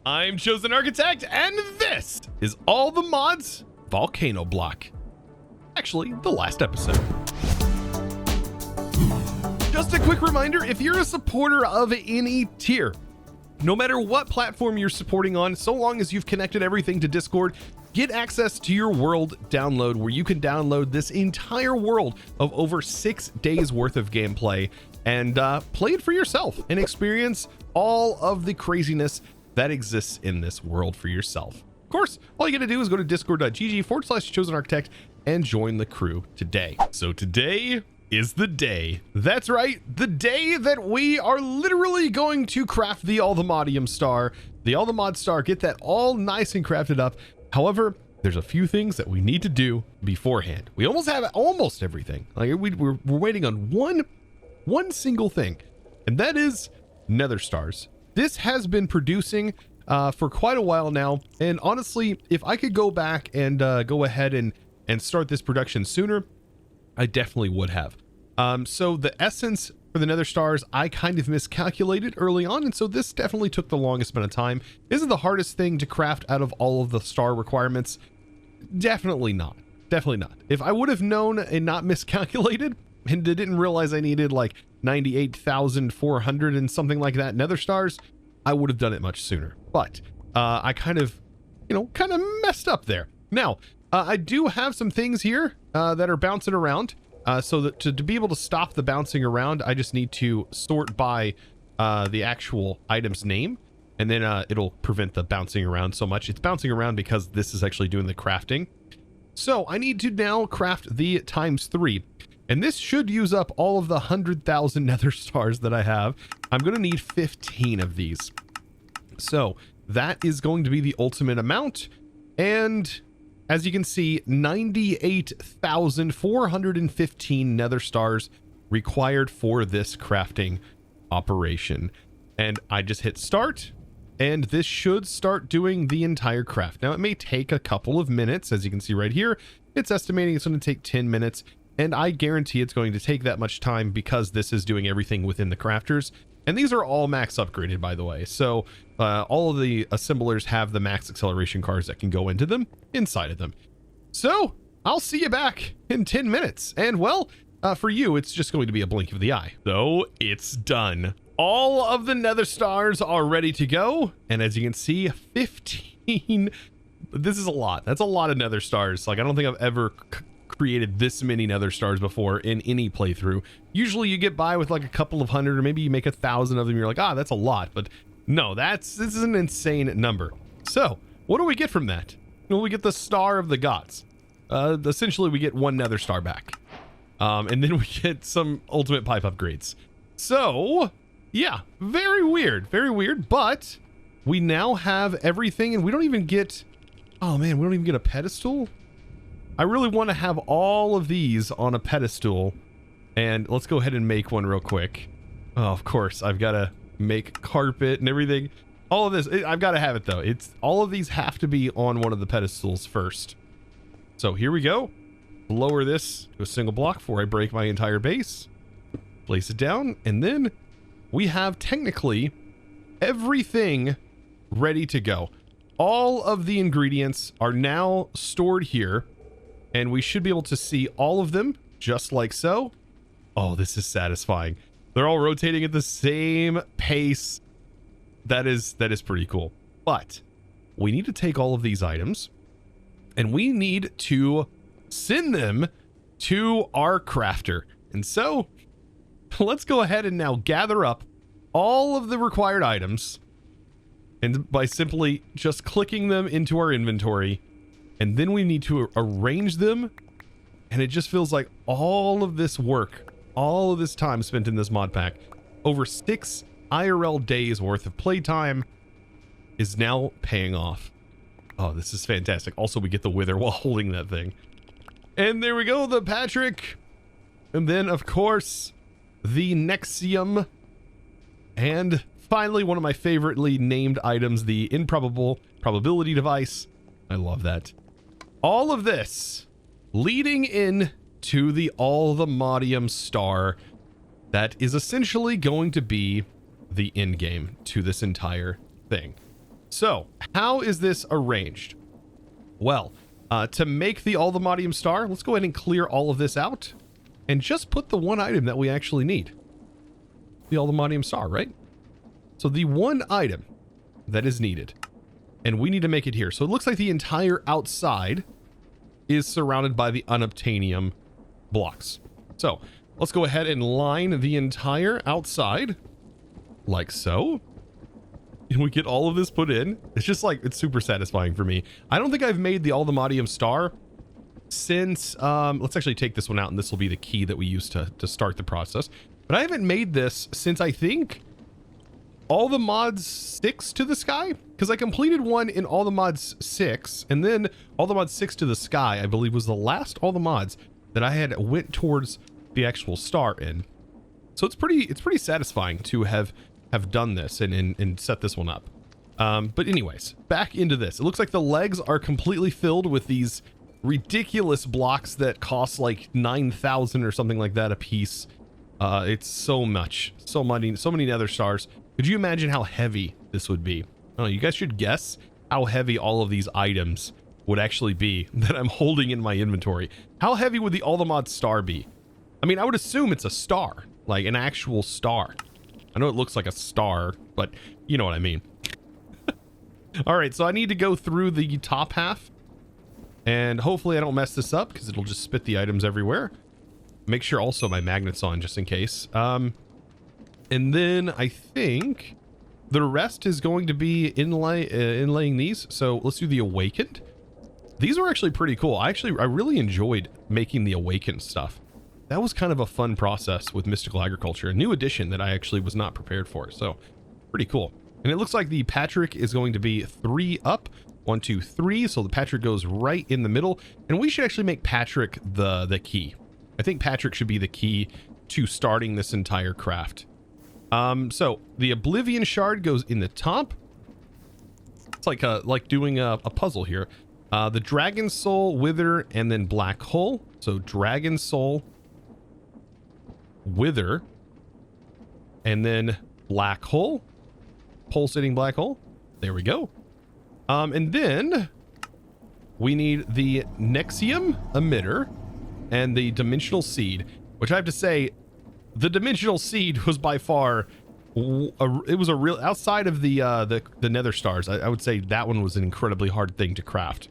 I'm ChosenArchitect, and this is all the mods Volcano Block. Actually, the last episode. Just a quick reminder, if you're a supporter of any tier, no matter what platform you're supporting on, so long as you've connected everything to Discord, get access to your world download where you can download this entire world of over 6 days worth of gameplay and play it for yourself and experience all of the craziness that exists in this world for yourself. Of course, all you gotta do is go to discord.gg/ChosenArchitect and join the crew today. So today is the day. That's right, the day that we are literally going to craft the All-the-Modium star, the All-the-Mod star, get that all nice and crafted up. However, there's a few things that we need to do beforehand. We almost have almost everything. Like we're waiting on one single thing, and that is nether stars. This has been producing for quite a while now, and honestly, if I could go back and go ahead and start this production sooner, I definitely would have. So the essence for the nether stars, I kind of miscalculated early on, and so this definitely took the longest amount of time. Is it the hardest thing to craft out of all of the star requirements? Definitely not. Definitely not. If I would have known and not miscalculated and didn't realize I needed like 98,400 and something like that nether stars, I would have done it much sooner. But I kind of messed up there. Now, I do have some things here that are bouncing around. So that to be able to stop the bouncing around, I just need to sort by the actual item's name, and then it'll prevent the bouncing around so much. It's bouncing around because this is actually doing the crafting. So I need to now craft the ×3, and this should use up all of the 100,000 nether stars that I have. I'm going to need 15 of these. So that is going to be the ultimate amount, and as you can see, 98,415 nether stars required for this crafting operation. And I just hit start, and this should start doing the entire craft. Now, it may take a couple of minutes. As you can see right here, it's estimating it's going to take 10 minutes, and I guarantee it's going to take that much time because this is doing everything within the crafters. And these are all max upgraded, by the way. So all of the assemblers have the max acceleration cars that can go into them, inside of them. So I'll see you back in 10 minutes. And well, for you, it's just going to be a blink of the eye. So it's done. All of the nether stars are ready to go. And as you can see, 15. This is a lot. That's a lot of nether stars. Like, I don't think I've ever created this many nether stars before in any playthrough. Usually you get by with like a couple of hundred, or maybe you make 1,000 of them. You're like, ah, that's a lot. But no, this is an insane number. So what do we get from that? Well, we get the star of the gods. Essentially we get 1 nether star back. And then we get some ultimate pipe upgrades. So yeah, very weird, but we now have everything, and we don't even get, oh man, we don't even get a pedestal. I really want to have all of these on a pedestal, and let's go ahead and make one real quick. Oh, of course, I've got to make carpet and everything. All of this, I've got to have it though. All of these have to be on one of the pedestals first. So here we go. Lower this to a single block before I break my entire base. Place it down, and then we have technically everything ready to go. All of the ingredients are now stored here, and we should be able to see all of them just like so. Oh, this is satisfying. They're all rotating at the same pace. That is pretty cool. But we need to take all of these items, and we need to send them to our crafter. And so let's go ahead and now gather up all of the required items, and by simply just clicking them into our inventory, and then we need to arrange them. And it just feels like all of this work, all of this time spent in this mod pack, over 6 IRL days worth of playtime, is now paying off. Oh, this is fantastic. Also, we get the wither while holding that thing. And there we go, the Patrick. And then, of course, the Nexium. And finally, one of my favoritely named items, the improbable probability device. I love that. All of this leading in to the All-the-Modium star that is essentially going to be the end game to this entire thing. So how is this arranged? Well, to make the Aldermodium star, let's go ahead and clear all of this out and just put the one item that we actually need. The Aldermodium star, right? So the one item that is needed, and we need to make it here. So it looks like the entire outside is surrounded by the unobtainium blocks. So let's go ahead and line the entire outside like so. And we get all of this put in. It's just like, it's super satisfying for me. I don't think I've made the Aldermodium star since, let's actually take this one out, and this will be the key that we use to start the process. But I haven't made this since, I think, all the mods 6 to the sky, because I completed one in all the mods 6, and then all the mods 6 to the sky, I believe, was the last all the mods that I had went towards the actual star in. So it's pretty satisfying to have done this and set this one up. But anyways, back into this. It looks like the legs are completely filled with these ridiculous blocks that cost like 9,000 or something like that a piece. It's so many nether stars. Could you imagine how heavy this would be? I don't know, you guys should guess how heavy all of these items would actually be that I'm holding in my inventory. How heavy would the Aldermod star be? I mean, I would assume it's a star, like an actual star. I know it looks like a star, but you know what I mean. All right, so I need to go through the top half, and hopefully I don't mess this up because it'll just spit the items everywhere. Make sure also my magnet's on just in case. And then I think the rest is going to be inlaying these. So let's do the Awakened. These were actually pretty cool. I really enjoyed making the Awakened stuff. That was kind of a fun process with Mystical Agriculture, a new addition that I actually was not prepared for. So pretty cool. And it looks like the Patrick is going to be 3 up, 1, 2, 3. So the Patrick goes right in the middle, and we should actually make Patrick the key. I think Patrick should be the key to starting this entire craft. So the Oblivion Shard goes in the top. It's like doing a puzzle here. The Dragon Soul, Wither, and then Black Hole. So Dragon Soul, Wither, and then Black Hole, pulsating Black Hole. There we go. And then we need the Nexium Emitter and the Dimensional Seed, which I have to say, the Dimensional Seed was by far, it was a real, outside of the Nether Stars, I would say that one was an incredibly hard thing to craft.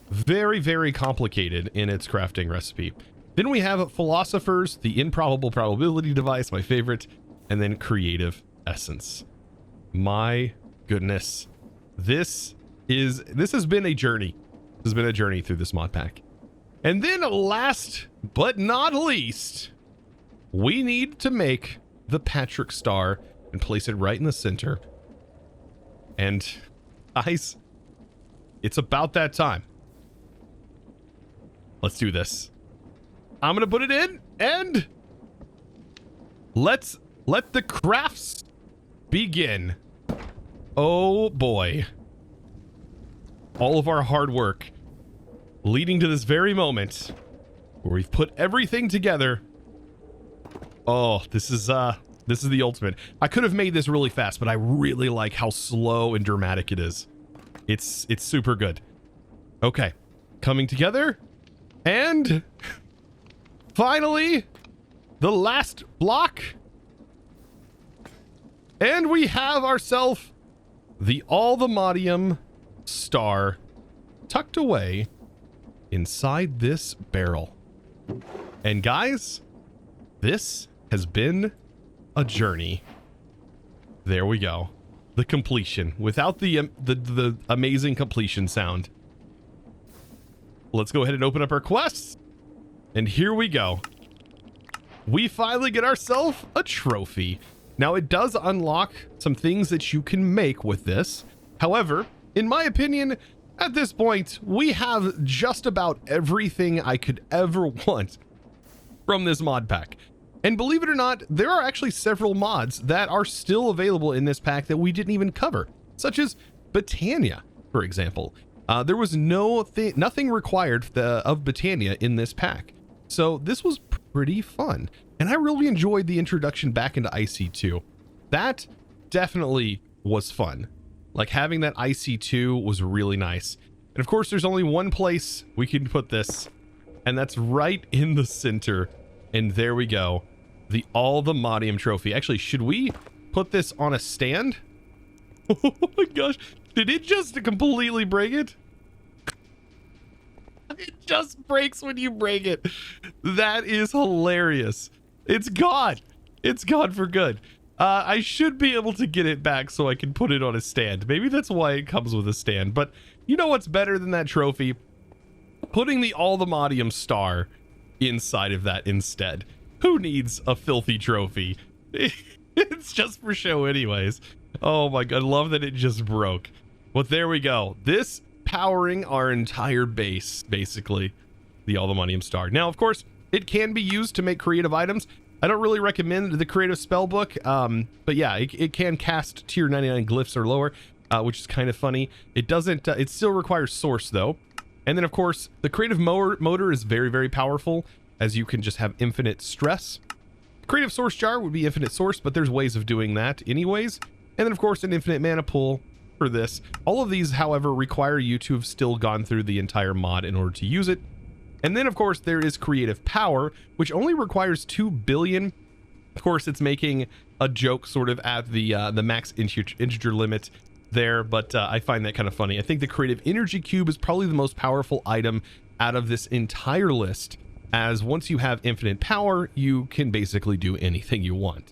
Very, very complicated in its crafting recipe. Then we have Philosophers, the Improbable Probability Device, my favorite, and then Creative Essence. My goodness. This has been a journey. This has been a journey through this mod pack. And then last but not least, we need to make the Patrick star and place it right in the center. And guys, it's about that time. Let's do this. I'm gonna put it in, and let the crafts begin. Oh boy. All of our hard work leading to this very moment where we've put everything together. Oh, this is the ultimate. I could have made this really fast, but I really like how slow and dramatic it is. It's super good. Okay, coming together, and finally the last block, and we have ourselves the Aldermodium star tucked away inside this barrel. And guys, this has been a journey. There we go. The completion without the amazing completion sound. Let's go ahead and open up our quests. And here we go. We finally get ourselves a trophy. Now it does unlock some things that you can make with this. However, in my opinion, at this point, we have just about everything I could ever want from this mod pack. And believe it or not, there are actually several mods that are still available in this pack that we didn't even cover, such as Botania, for example. There was nothing required of Botania in this pack. So this was pretty fun. And I really enjoyed the introduction back into IC2. That definitely was fun. Like having that IC2 was really nice. And of course, there's only one place we can put this, and that's right in the center. And there we go. The All-the-Modium trophy. Actually, should we put this on a stand? Oh my gosh. Did it just completely break it? It just breaks when you break it. That is hilarious. It's gone. It's gone for good. I should be able to get it back so I can put it on a stand. Maybe that's why it comes with a stand. But you know what's better than that trophy? Putting the All-the-Modium star inside of that instead. Who needs a filthy trophy? It's just for show anyways. Oh my god, I love that it just broke. But there we go. This powering our entire base, basically. The All-the-Modium star. Now, of course, it can be used to make creative items. I don't really recommend the creative spellbook, but yeah, it can cast tier 99 glyphs or lower, which is kind of funny. It doesn't, it still requires source though. And then of course, the creative motor is very, very powerful, as you can just have infinite stress. Creative source jar would be infinite source, but there's ways of doing that anyways. And then of course, an infinite mana pool for this. All of these, however, require you to have still gone through the entire mod in order to use it. And then, of course, there is creative power, which only requires 2 billion. Of course, it's making a joke sort of at the max integer limit there, but I find that kind of funny. I think the creative energy cube is probably the most powerful item out of this entire list, as once you have infinite power, you can basically do anything you want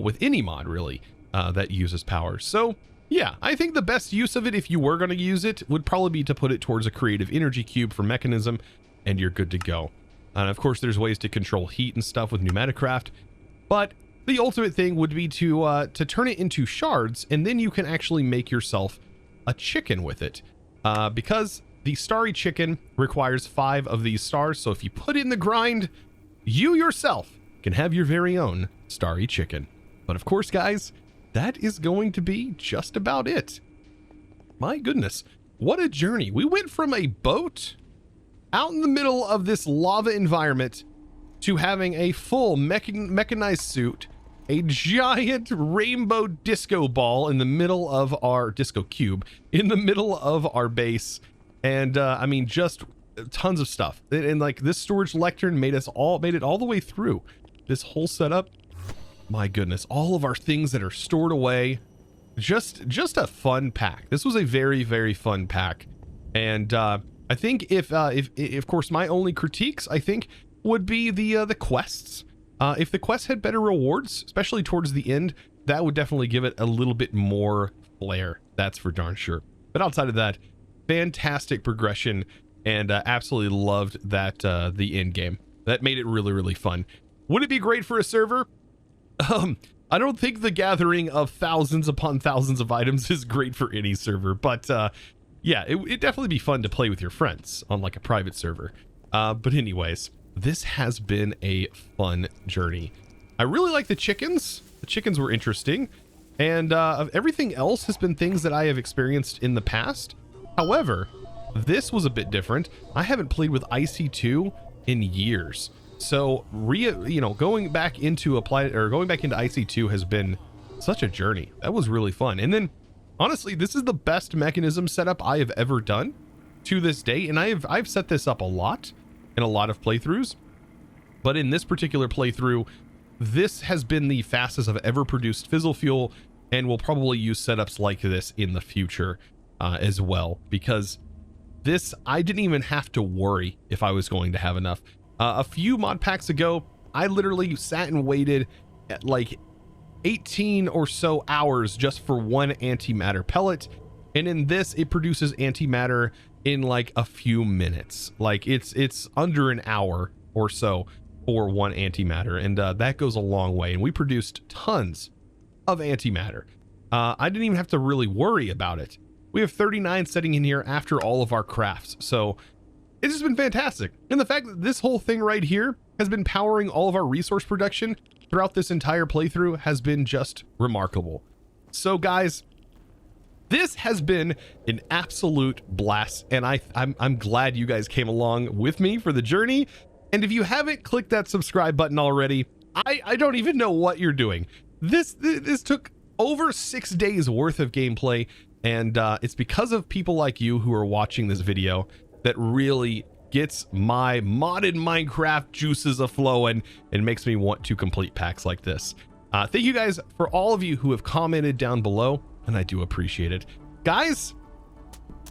with any mod, really, that uses power. So, yeah, I think the best use of it, if you were going to use it, would probably be to put it towards a creative energy cube for mechanism, and you're good to go. And of course, there's ways to control heat and stuff with Pneumaticraft, but the ultimate thing would be to turn it into shards, and then you can actually make yourself a chicken with it, because the starry chicken requires 5 of these stars. So if you put in the grind, you yourself can have your very own starry chicken. But of course, guys, that is going to be just about it. My goodness, what a journey. We went from a boat out in the middle of this lava environment to having a full mechanized suit, a giant rainbow disco ball in the middle of our disco cube in the middle of our base, and I mean, just tons of stuff. And like this storage lectern made it all the way through this whole setup. My goodness, all of our things that are stored away. Just a fun pack. This was a very, very fun pack, and I think if of course my only critiques, I think, would be the quests. If the quests had better rewards, especially towards the end, that would definitely give it a little bit more flair. That's for darn sure. But outside of that, fantastic progression, and absolutely loved that the end game. That made it really, really fun. Would it be great for a server? I don't think the gathering of thousands upon thousands of items is great for any server, but yeah, it'd definitely be fun to play with your friends on like a private server. But anyways, this has been a fun journey. I really like the chickens. The chickens were interesting. And everything else has been things that I have experienced in the past. However, this was a bit different. I haven't played with IC2 in years. So going back into IC2 has been such a journey. That was really fun. And then honestly, this is the best mechanism setup I have ever done to this day, and I've set this up a lot in a lot of playthroughs, but in this particular playthrough, this has been the fastest I've ever produced fizzle fuel, and we'll probably use setups like this in the future as well, because this, I didn't even have to worry if I was going to have enough. A few mod packs ago, I literally sat and waited at like 18 or so hours just for one antimatter pellet, and in this it produces antimatter in like a few minutes. Like it's under an hour or so for one antimatter, and that goes a long way, and we produced tons of antimatter. I didn't even have to really worry about it. We have 39 sitting in here after all of our crafts, so it's just been fantastic. And the fact that this whole thing right here has been powering all of our resource production throughout this entire playthrough has been just remarkable. So guys, this has been an absolute blast, and I'm glad you guys came along with me for the journey. And if you haven't clicked that subscribe button already, I don't even know what you're doing. This took over 6 days worth of gameplay, And it's because of people like you who are watching this video that really gets my modded Minecraft juices a-flowing and makes me want to complete packs like this. Thank you guys for all of you who have commented down below, and I do appreciate it. Guys,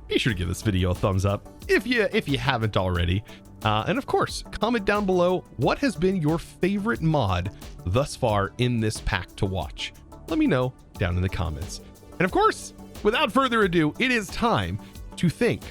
be sure to give this video a thumbs up if you haven't already. And of course, comment down below what has been your favorite mod thus far in this pack to watch. Let me know down in the comments. And of course, without further ado, it is time to thank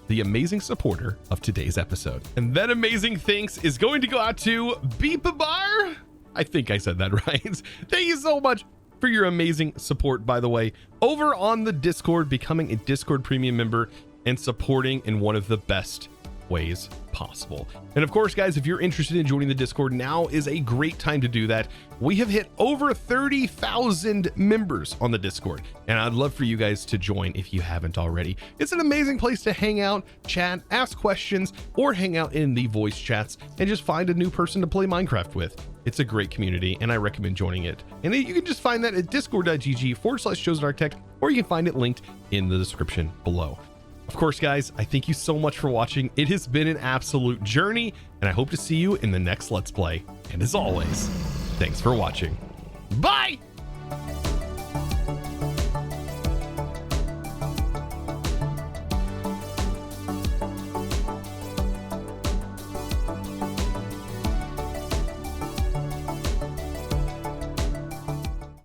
the amazing supporter of today's episode. And that amazing thanks is going to go out to Beepabar. I think I said that right. Thank you so much for your amazing support, by the way, over on the Discord, becoming a Discord premium member and supporting in one of the best ways possible. And of course, guys, if you're interested in joining the Discord, now is a great time to do that. We have hit over 30,000 members on the Discord, and I'd love for you guys to join if you haven't already. It's an amazing place to hang out, chat, ask questions, or hang out in the voice chats and just find a new person to play Minecraft with. It's a great community, and I recommend joining it. And you can just find that at discord.gg/ChosenArchitect, or you can find it linked in the description below. Of course, guys, I thank you so much for watching. It has been an absolute journey, and I hope to see you in the next Let's Play. And as always, thanks for watching. Bye!